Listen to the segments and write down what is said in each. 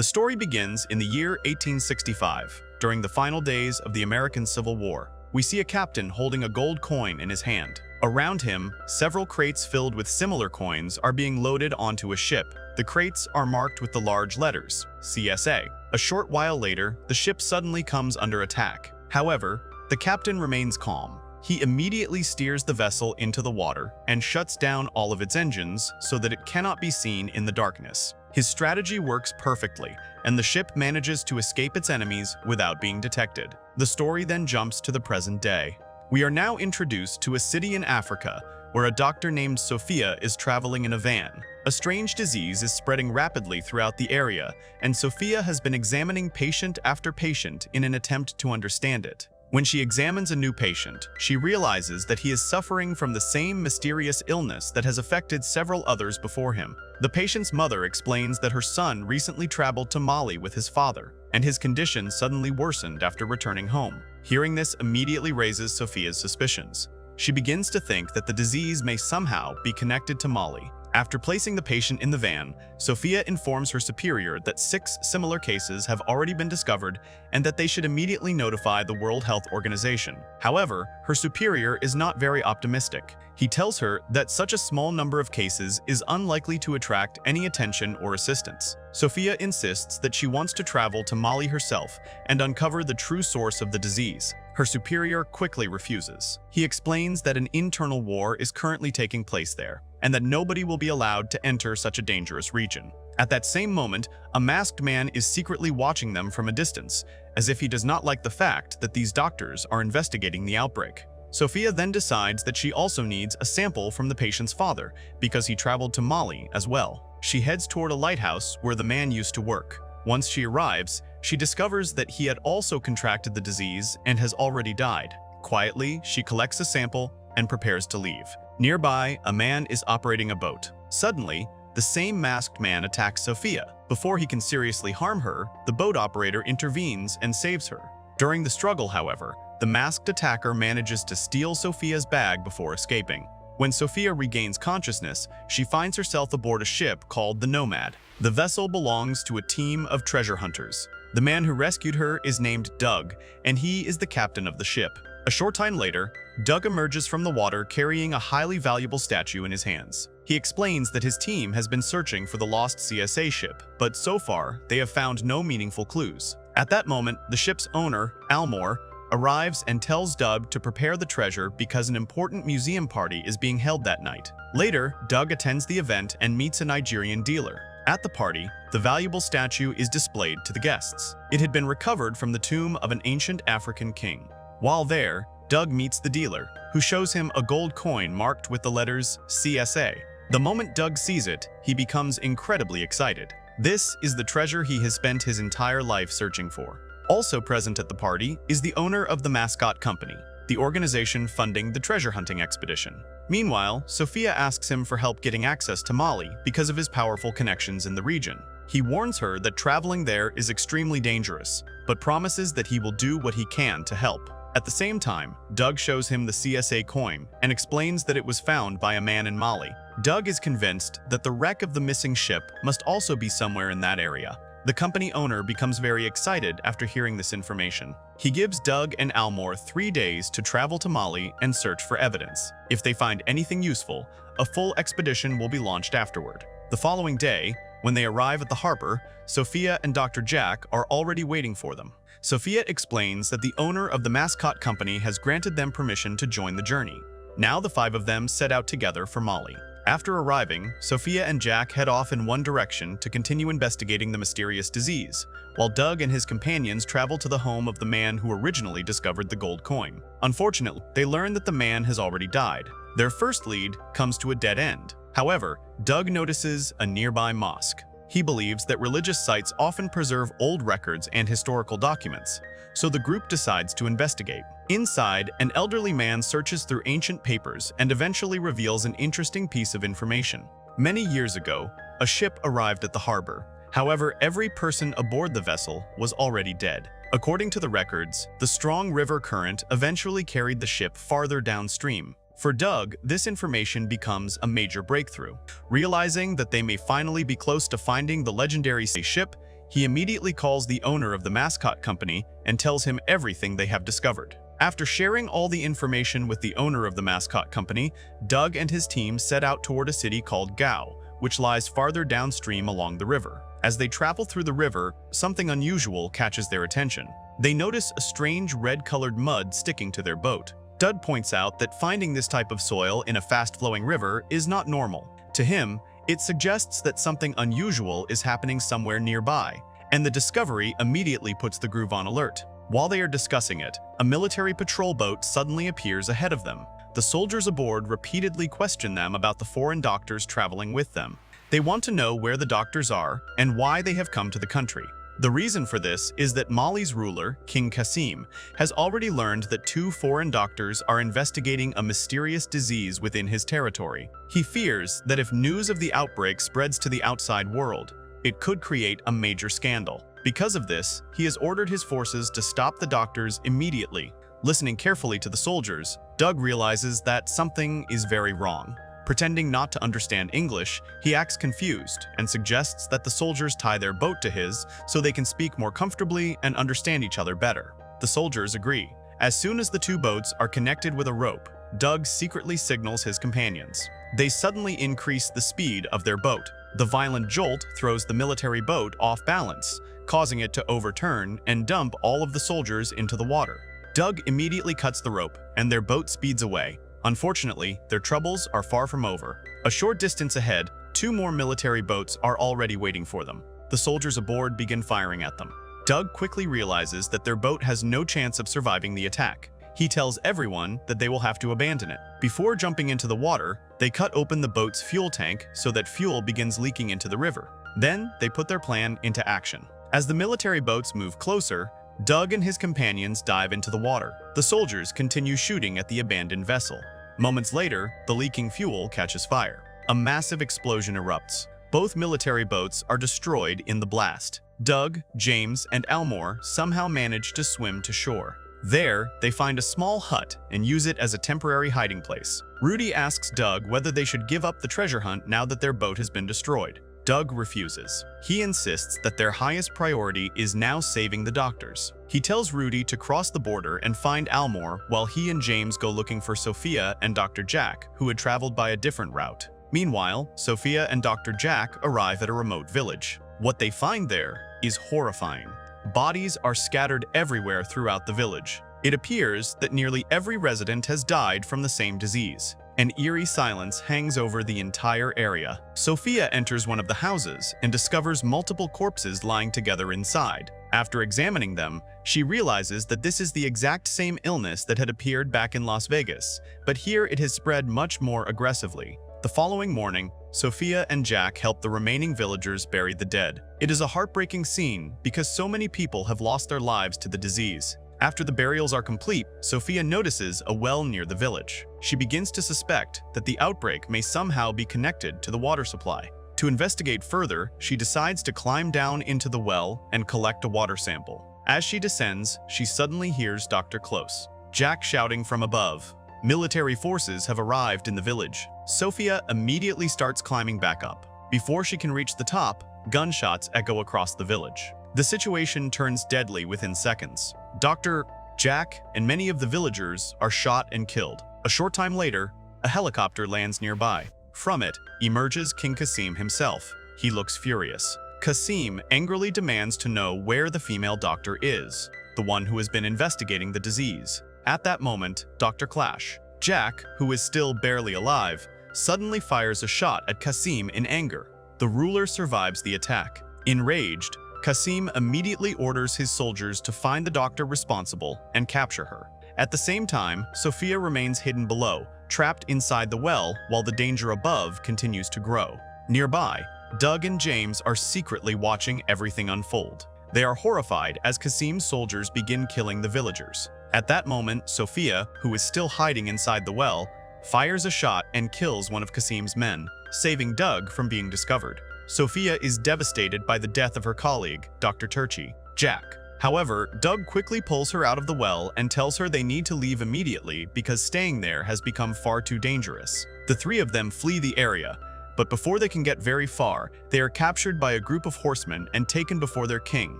The story begins in the year 1865, during the final days of the American Civil War. We see a captain holding a gold coin in his hand. Around him, several crates filled with similar coins are being loaded onto a ship. The crates are marked with the large letters, CSA. A short while later, the ship suddenly comes under attack. However, the captain remains calm. He immediately steers the vessel into the water and shuts down all of its engines so that it cannot be seen in the darkness. His strategy works perfectly, and the ship manages to escape its enemies without being detected. The story then jumps to the present day. We are now introduced to a city in Africa where a doctor named Sophia is traveling in a van. A strange disease is spreading rapidly throughout the area, and Sophia has been examining patient after patient in an attempt to understand it. When she examines a new patient, she realizes that he is suffering from the same mysterious illness that has affected several others before him. The patient's mother explains that her son recently traveled to Mali with his father, and his condition suddenly worsened after returning home. Hearing this immediately raises Sophia's suspicions. She begins to think that the disease may somehow be connected to Mali. After placing the patient in the van, Sophia informs her superior that 6 similar cases have already been discovered and that they should immediately notify the World Health Organization. However, her superior is not very optimistic. He tells her that such a small number of cases is unlikely to attract any attention or assistance. Sophia insists that she wants to travel to Mali herself and uncover the true source of the disease. Her superior quickly refuses. He explains that an internal war is currently taking place there, and that nobody will be allowed to enter such a dangerous region. At that same moment, a masked man is secretly watching them from a distance, as if he does not like the fact that these doctors are investigating the outbreak. Sophia then decides that she also needs a sample from the patient's father, because he traveled to Mali as well. She heads toward a lighthouse where the man used to work. Once she arrives, she discovers that he had also contracted the disease and has already died. Quietly, she collects a sample and prepares to leave. Nearby, a man is operating a boat. Suddenly, the same masked man attacks Sophia. Before he can seriously harm her, the boat operator intervenes and saves her. During the struggle, however, the masked attacker manages to steal Sophia's bag before escaping. When Sophia regains consciousness, she finds herself aboard a ship called the Nomad. The vessel belongs to a team of treasure hunters. The man who rescued her is named Doug, and he is the captain of the ship. A short time later, Doug emerges from the water carrying a highly valuable statue in his hands. He explains that his team has been searching for the lost CSA ship, but so far, they have found no meaningful clues. At that moment, the ship's owner, Almore, arrives and tells Doug to prepare the treasure because an important museum party is being held that night. Later, Doug attends the event and meets a Nigerian dealer. At the party, the valuable statue is displayed to the guests. It had been recovered from the tomb of an ancient African king. While there, Doug meets the dealer, who shows him a gold coin marked with the letters CSA. The moment Doug sees it, he becomes incredibly excited. This is the treasure he has spent his entire life searching for. Also present at the party is the owner of the mascot company, the organization funding the treasure hunting expedition. Meanwhile, Sophia asks him for help getting access to Mali because of his powerful connections in the region. He warns her that traveling there is extremely dangerous, but promises that he will do what he can to help. At the same time, Doug shows him the CSA coin and explains that it was found by a man in Mali. Doug is convinced that the wreck of the missing ship must also be somewhere in that area. The company owner becomes very excited after hearing this information. He gives Doug and Almore 3 days to travel to Mali and search for evidence. If they find anything useful, a full expedition will be launched afterward. The following day, when they arrive at the harbor, Sophia and Dr. Jack are already waiting for them. Sophia explains that the owner of the mascot company has granted them permission to join the journey. Now the 5 of them set out together for Mali. After arriving, Sophia and Jack head off in one direction to continue investigating the mysterious disease, while Doug and his companions travel to the home of the man who originally discovered the gold coin. Unfortunately, they learn that the man has already died. Their first lead comes to a dead end. However, Doug notices a nearby mosque. He believes that religious sites often preserve old records and historical documents, so the group decides to investigate. Inside, an elderly man searches through ancient papers and eventually reveals an interesting piece of information. Many years ago, a ship arrived at the harbor. However, every person aboard the vessel was already dead. According to the records, the strong river current eventually carried the ship farther downstream. For Doug, this information becomes a major breakthrough. Realizing that they may finally be close to finding the legendary ship, He immediately calls the owner of the mascot company and tells him everything they have discovered. After sharing all the information with the owner of the mascot company, Doug and his team set out toward a city called Gao, which lies farther downstream along the river. As they travel through the river, something unusual catches their attention. They notice a strange red-colored mud sticking to their boat. Doug points out that finding this type of soil in a fast-flowing river is not normal. To him, it suggests that something unusual is happening somewhere nearby, and the discovery immediately puts the group on alert. While they are discussing it, a military patrol boat suddenly appears ahead of them. The soldiers aboard repeatedly question them about the foreign doctors traveling with them. They want to know where the doctors are and why they have come to the country. The reason for this is that Mali's ruler, King Qasim, has already learned that 2 foreign doctors are investigating a mysterious disease within his territory. He fears that if news of the outbreak spreads to the outside world, it could create a major scandal. Because of this, he has ordered his forces to stop the doctors immediately. Listening carefully to the soldiers, Doug realizes that something is very wrong. Pretending not to understand English, he acts confused and suggests that the soldiers tie their boat to his so they can speak more comfortably and understand each other better. The soldiers agree. As soon as the 2 boats are connected with a rope, Doug secretly signals his companions. They suddenly increase the speed of their boat. The violent jolt throws the military boat off balance, causing it to overturn and dump all of the soldiers into the water. Doug immediately cuts the rope, and their boat speeds away. Unfortunately, their troubles are far from over. A short distance ahead, 2 more military boats are already waiting for them. The soldiers aboard begin firing at them. Doug quickly realizes that their boat has no chance of surviving the attack. He tells everyone that they will have to abandon it. Before jumping into the water, they cut open the boat's fuel tank so that fuel begins leaking into the river. Then, they put their plan into action. As the military boats move closer, Doug and his companions dive into the water. The soldiers continue shooting at the abandoned vessel. Moments later, the leaking fuel catches fire. A massive explosion erupts. Both military boats are destroyed in the blast. Doug, James, and Elmore somehow manage to swim to shore. There, they find a small hut and use it as a temporary hiding place. Rudy asks Doug whether they should give up the treasure hunt now that their boat has been destroyed. Doug refuses. He insists that their highest priority is now saving the doctors. He tells Rudy to cross the border and find Elmore while he and James go looking for Sophia and Dr. Jack, who had traveled by a different route. Meanwhile, Sophia and Dr. Jack arrive at a remote village. What they find there is horrifying. Bodies are scattered everywhere throughout the village. It appears that nearly every resident has died from the same disease. An eerie silence hangs over the entire area. Sophia enters one of the houses and discovers multiple corpses lying together inside. After examining them, she realizes that this is the exact same illness that had appeared back in Las Vegas, but here it has spread much more aggressively. The following morning, Sophia and Jack help the remaining villagers bury the dead. It is a heartbreaking scene because so many people have lost their lives to the disease. After the burials are complete, Sophia notices a well near the village. She begins to suspect that the outbreak may somehow be connected to the water supply. To investigate further, she decides to climb down into the well and collect a water sample. As she descends, she suddenly hears Dr. Close. Jack shouting from above, "Military forces have arrived in the village." Sophia immediately starts climbing back up. Before she can reach the top, gunshots echo across the village. The situation turns deadly within seconds. Dr. Jack and many of the villagers are shot and killed. A short time later, a helicopter lands nearby. From it emerges King Qasim himself. He looks furious. Qasim angrily demands to know where the female doctor is, the one who has been investigating the disease. At that moment, Dr. Clash, Jack, who is still barely alive, suddenly fires a shot at Qasim in anger. The ruler survives the attack. Enraged, Qasim immediately orders his soldiers to find the doctor responsible and capture her. At the same time, Sophia remains hidden below, trapped inside the well while the danger above continues to grow. Nearby, Doug and James are secretly watching everything unfold. They are horrified as Qasim's soldiers begin killing the villagers. At that moment, Sophia, who is still hiding inside the well, fires a shot and kills one of Qasim's men, saving Doug from being discovered. Sophia is devastated by the death of her colleague, Dr. Turchi, Jack. However, Doug quickly pulls her out of the well and tells her they need to leave immediately because staying there has become far too dangerous. The 3 of them flee the area, But before they can get very far, they are captured by a group of horsemen and taken before their king,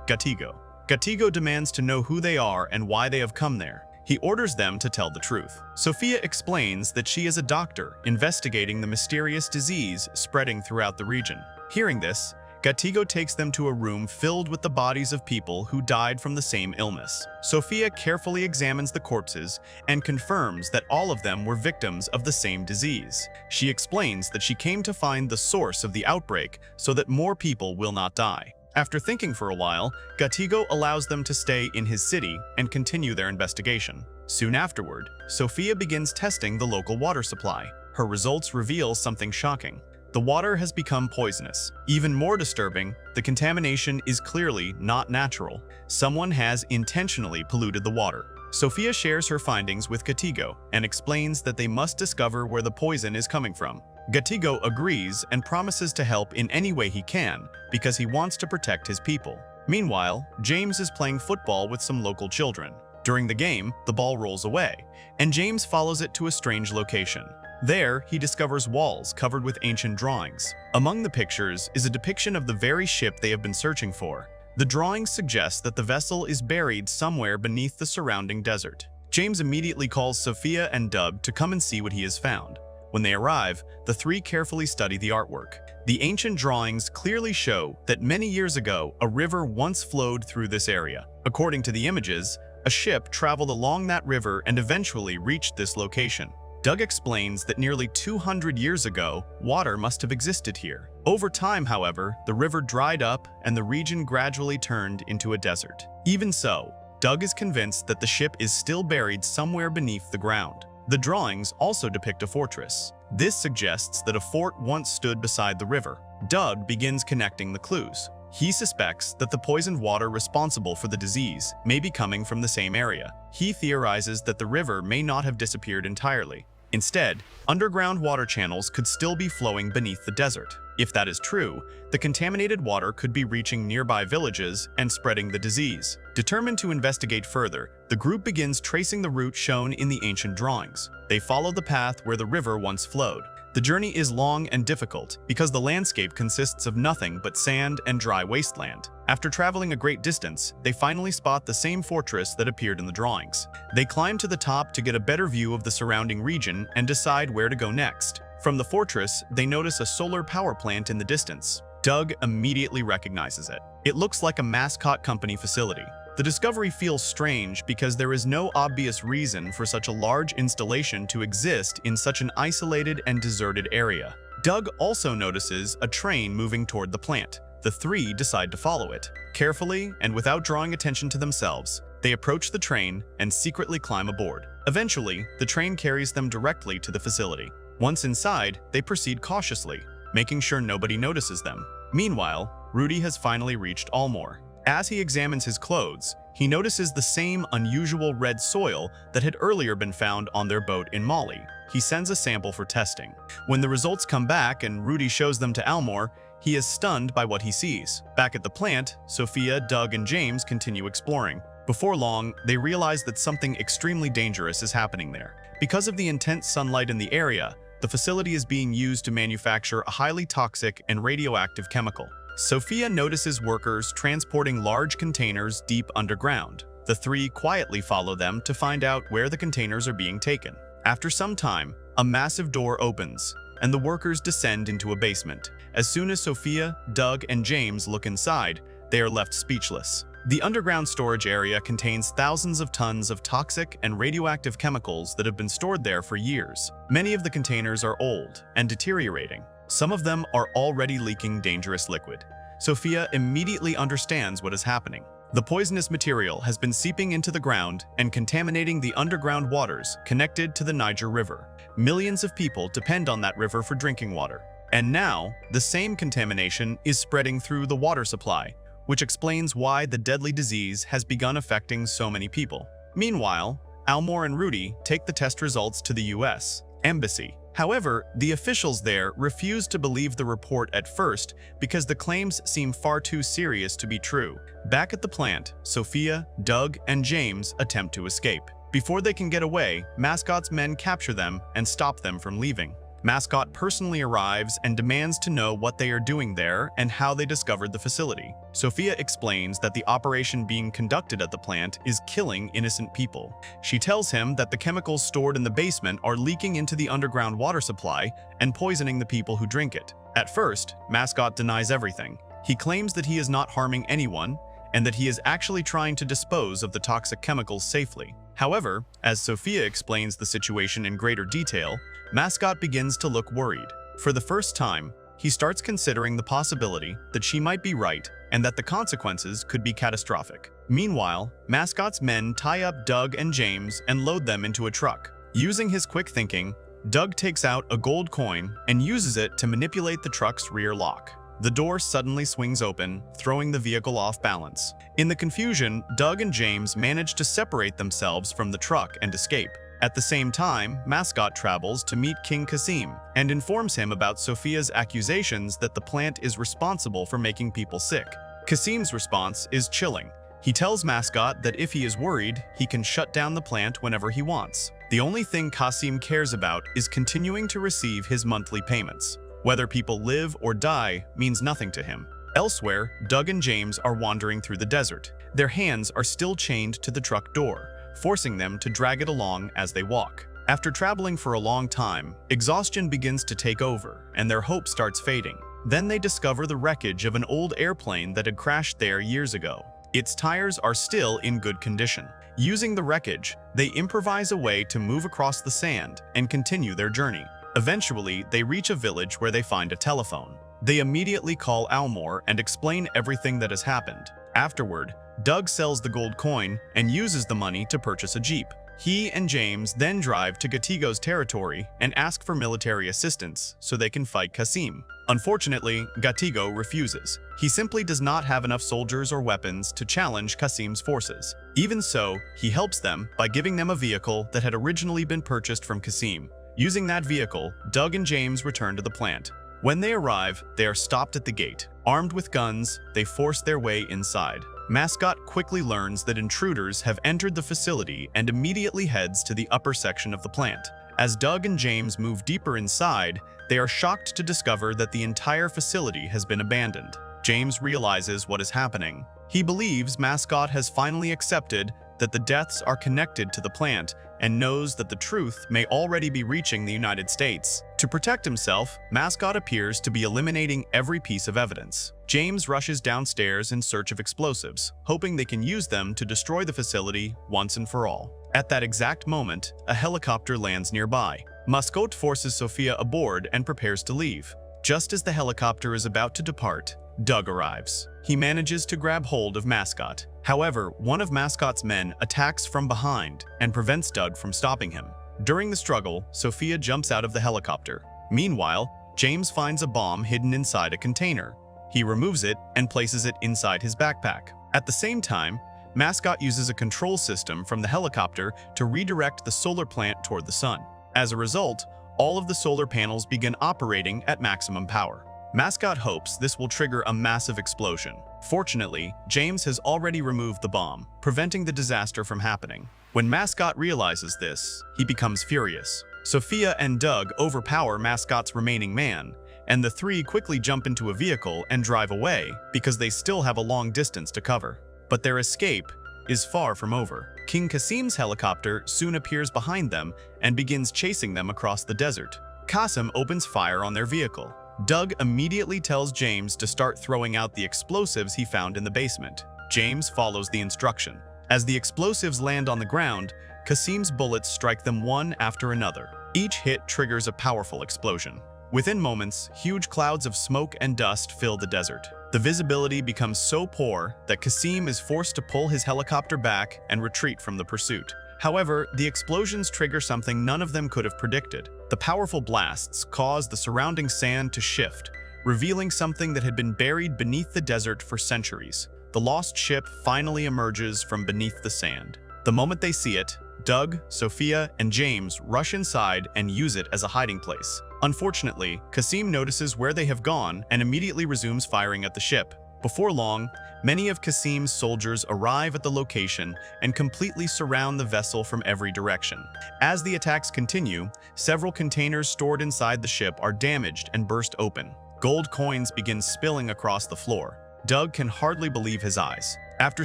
Gatigo. Gatigo demands to know who they are and why they have come there. He orders them to tell the truth. Sophia explains that she is a doctor investigating the mysterious disease spreading throughout the region. Hearing this, Gatigo takes them to a room filled with the bodies of people who died from the same illness. Sophia carefully examines the corpses and confirms that all of them were victims of the same disease. She explains that she came to find the source of the outbreak so that more people will not die. After thinking for a while, Gatigo allows them to stay in his city and continue their investigation. Soon afterward, Sophia begins testing the local water supply. Her results reveal something shocking. The water has become poisonous. Even more disturbing, the contamination is clearly not natural. Someone has intentionally polluted the water. Sophia shares her findings with Gatigo and explains that they must discover where the poison is coming from. Gatigo agrees and promises to help in any way he can because he wants to protect his people. Meanwhile, James is playing football with some local children. During the game, the ball rolls away, and James follows it to a strange location. There, he discovers walls covered with ancient drawings. Among the pictures is a depiction of the very ship they have been searching for. The drawings suggest that the vessel is buried somewhere beneath the surrounding desert. James immediately calls Sophia and Doug to come and see what he has found. When they arrive, the three carefully study the artwork. The ancient drawings clearly show that many years ago, a river once flowed through this area. According to the images, a ship traveled along that river and eventually reached this location. Doug explains that nearly 200 years ago, water must have existed here. Over time, however, the river dried up and the region gradually turned into a desert. Even so, Doug is convinced that the ship is still buried somewhere beneath the ground. The drawings also depict a fortress. This suggests that a fort once stood beside the river. Doug begins connecting the clues. He suspects that the poisoned water responsible for the disease may be coming from the same area. He theorizes that the river may not have disappeared entirely. Instead, underground water channels could still be flowing beneath the desert. If that is true, the contaminated water could be reaching nearby villages and spreading the disease. Determined to investigate further, the group begins tracing the route shown in the ancient drawings. They follow the path where the river once flowed. The journey is long and difficult because the landscape consists of nothing but sand and dry wasteland. After traveling a great distance, they finally spot the same fortress that appeared in the drawings. They climb to the top to get a better view of the surrounding region and decide where to go next. From the fortress, they notice a solar power plant in the distance. Doug immediately recognizes it. It looks like a mascot company facility. The discovery feels strange because there is no obvious reason for such a large installation to exist in such an isolated and deserted area. Doug also notices a train moving toward the plant. The three decide to follow it. Carefully and without drawing attention to themselves, they approach the train and secretly climb aboard. Eventually, the train carries them directly to the facility. Once inside, they proceed cautiously, making sure nobody notices them. Meanwhile, Rudy has finally reached Almore. As he examines his clothes, he notices the same unusual red soil that had earlier been found on their boat in Mali. He sends a sample for testing. When the results come back and Rudy shows them to Almore, he is stunned by what he sees. Back at the plant, Sophia, Doug, and James continue exploring. Before long, they realize that something extremely dangerous is happening there. Because of the intense sunlight in the area, the facility is being used to manufacture a highly toxic and radioactive chemical. Sophia notices workers transporting large containers deep underground. The three quietly follow them to find out where the containers are being taken. After some time, a massive door opens, and the workers descend into a basement. As soon as Sophia, Doug, and James look inside, they are left speechless. The underground storage area contains thousands of tons of toxic and radioactive chemicals that have been stored there for years. Many of the containers are old and deteriorating. Some of them are already leaking dangerous liquid. Sophia immediately understands what is happening. The poisonous material has been seeping into the ground and contaminating the underground waters connected to the Niger River. Millions of people depend on that river for drinking water. And now, the same contamination is spreading through the water supply, which explains why the deadly disease has begun affecting so many people. Meanwhile, Almore and Rudy take the test results to the US Embassy. However, the officials there refuse to believe the report at first because the claims seem far too serious to be true. Back at the plant, Sophia, Doug, and James attempt to escape. Before they can get away, Mascot's men capture them and stop them from leaving. Mascot personally arrives and demands to know what they are doing there and how they discovered the facility. Sophia explains that the operation being conducted at the plant is killing innocent people. She tells him that the chemicals stored in the basement are leaking into the underground water supply and poisoning the people who drink it. At first, Mascot denies everything. He claims that he is not harming anyone and that he is actually trying to dispose of the toxic chemicals safely. However, as Sophia explains the situation in greater detail, Mascot begins to look worried. For the first time, he starts considering the possibility that she might be right and that the consequences could be catastrophic. Meanwhile, Mascot's men tie up Doug and James and load them into a truck. Using his quick thinking, Doug takes out a gold coin and uses it to manipulate the truck's rear lock. The door suddenly swings open, throwing the vehicle off balance. In the confusion, Doug and James manage to separate themselves from the truck and escape. At the same time, Mascot travels to meet King Kasim and informs him about Sophia's accusations that the plant is responsible for making people sick. Kasim's response is chilling. He tells Mascot that if he is worried, he can shut down the plant whenever he wants. The only thing Kasim cares about is continuing to receive his monthly payments. Whether people live or die means nothing to him. Elsewhere, Doug and James are wandering through the desert. Their hands are still chained to the truck door, forcing them to drag it along as they walk. After traveling for a long time, exhaustion begins to take over, and their hope starts fading. Then they discover the wreckage of an old airplane that had crashed there years ago. Its tires are still in good condition. Using the wreckage, they improvise a way to move across the sand and continue their journey. Eventually, they reach a village where they find a telephone. They immediately call Almore and explain everything that has happened. Afterward, Doug sells the gold coin and uses the money to purchase a jeep. He and James then drive to Gatigo's territory and ask for military assistance so they can fight Kasim. Unfortunately, Gatigo refuses. He simply does not have enough soldiers or weapons to challenge Kasim's forces. Even so, he helps them by giving them a vehicle that had originally been purchased from Kasim. Using that vehicle, Doug and James return to the plant. When they arrive, they are stopped at the gate. Armed with guns, they force their way inside. Mascot quickly learns that intruders have entered the facility and immediately heads to the upper section of the plant. As Doug and James move deeper inside, they are shocked to discover that the entire facility has been abandoned. James realizes what is happening. He believes Mascot has finally accepted that the deaths are connected to the plant and knows that the truth may already be reaching the United States. To protect himself, Mascot appears to be eliminating every piece of evidence. James rushes downstairs in search of explosives, hoping they can use them to destroy the facility once and for all. At that exact moment, a helicopter lands nearby. Mascot forces Sophia aboard and prepares to leave. Just as the helicopter is about to depart, Doug arrives. He manages to grab hold of Mascot. However, one of Mascot's men attacks from behind and prevents Doug from stopping him. During the struggle, Sophia jumps out of the helicopter. Meanwhile, James finds a bomb hidden inside a container. He removes it and places it inside his backpack. At the same time, Mascot uses a control system from the helicopter to redirect the solar plant toward the sun. As a result, all of the solar panels begin operating at maximum power. Mascot hopes this will trigger a massive explosion. Fortunately, James has already removed the bomb, preventing the disaster from happening. When Mascot realizes this, he becomes furious. Sophia and Doug overpower Mascot's remaining man, and the three quickly jump into a vehicle and drive away because they still have a long distance to cover. But their escape is far from over. King Kasim's helicopter soon appears behind them and begins chasing them across the desert. Kasim opens fire on their vehicle. Doug immediately tells James to start throwing out the explosives he found in the basement. James follows the instruction. As the explosives land on the ground, Kasim's bullets strike them one after another. Each hit triggers a powerful explosion. Within moments, huge clouds of smoke and dust fill the desert. The visibility becomes so poor that Kasim is forced to pull his helicopter back and retreat from the pursuit. However, the explosions trigger something none of them could have predicted. The powerful blasts cause the surrounding sand to shift, revealing something that had been buried beneath the desert for centuries. The lost ship finally emerges from beneath the sand. The moment they see it, Doug, Sophia, and James rush inside and use it as a hiding place. Unfortunately, Kasim notices where they have gone and immediately resumes firing at the ship. Before long, many of Qasim's soldiers arrive at the location and completely surround the vessel from every direction. As the attacks continue, several containers stored inside the ship are damaged and burst open. Gold coins begin spilling across the floor. Doug can hardly believe his eyes. After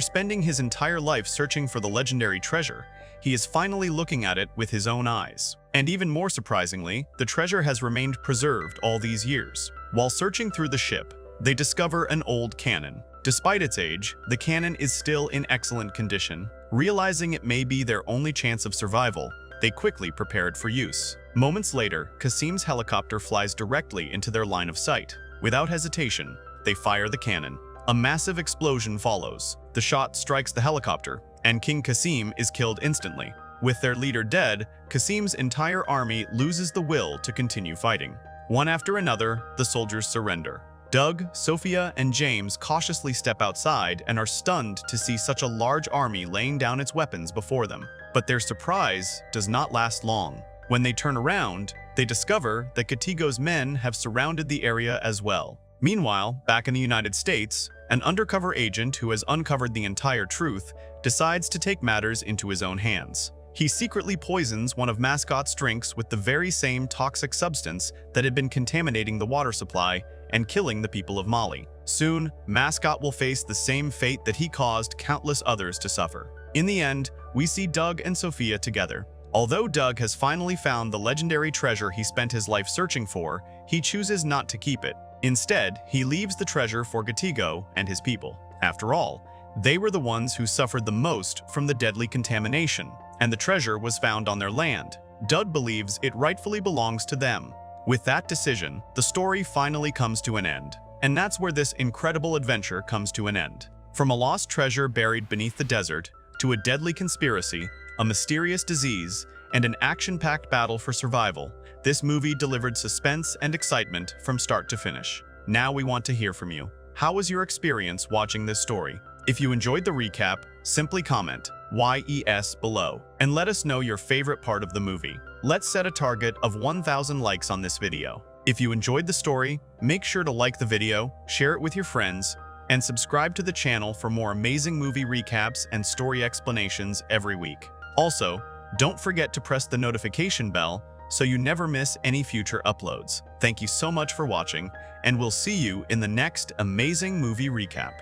spending his entire life searching for the legendary treasure, he is finally looking at it with his own eyes. And even more surprisingly, the treasure has remained preserved all these years. While searching through the ship, they discover an old cannon. Despite its age, the cannon is still in excellent condition. Realizing it may be their only chance of survival, they quickly prepared for use. Moments later, Qasim's helicopter flies directly into their line of sight. Without hesitation, they fire the cannon. A massive explosion follows. The shot strikes the helicopter, and King Qasim is killed instantly. With their leader dead, Qasim's entire army loses the will to continue fighting. One after another, the soldiers surrender. Doug, Sophia, and James cautiously step outside and are stunned to see such a large army laying down its weapons before them. But their surprise does not last long. When they turn around, they discover that Katigo's men have surrounded the area as well. Meanwhile, back in the United States, an undercover agent who has uncovered the entire truth decides to take matters into his own hands. He secretly poisons one of Mascot's drinks with the very same toxic substance that had been contaminating the water supply and killing the people of Mali. Soon, Mascot will face the same fate that he caused countless others to suffer. In the end, we see Doug and Sophia together. Although Doug has finally found the legendary treasure he spent his life searching for, he chooses not to keep it. Instead, he leaves the treasure for Katigo and his people. After all, they were the ones who suffered the most from the deadly contamination, and the treasure was found on their land. Doug believes it rightfully belongs to them. With that decision, the story finally comes to an end. And that's where this incredible adventure comes to an end. From a lost treasure buried beneath the desert, to a deadly conspiracy, a mysterious disease, and an action-packed battle for survival, this movie delivered suspense and excitement from start to finish. Now we want to hear from you. How was your experience watching this story? If you enjoyed the recap, simply comment YES below and let us know your favorite part of the movie. Let's set a target of 1,000 likes on this video. If you enjoyed the story, make sure to like the video, share it with your friends, and subscribe to the channel for more amazing movie recaps and story explanations every week. Also, don't forget to press the notification bell so you never miss any future uploads. Thank you so much for watching, and we'll see you in the next amazing movie recap.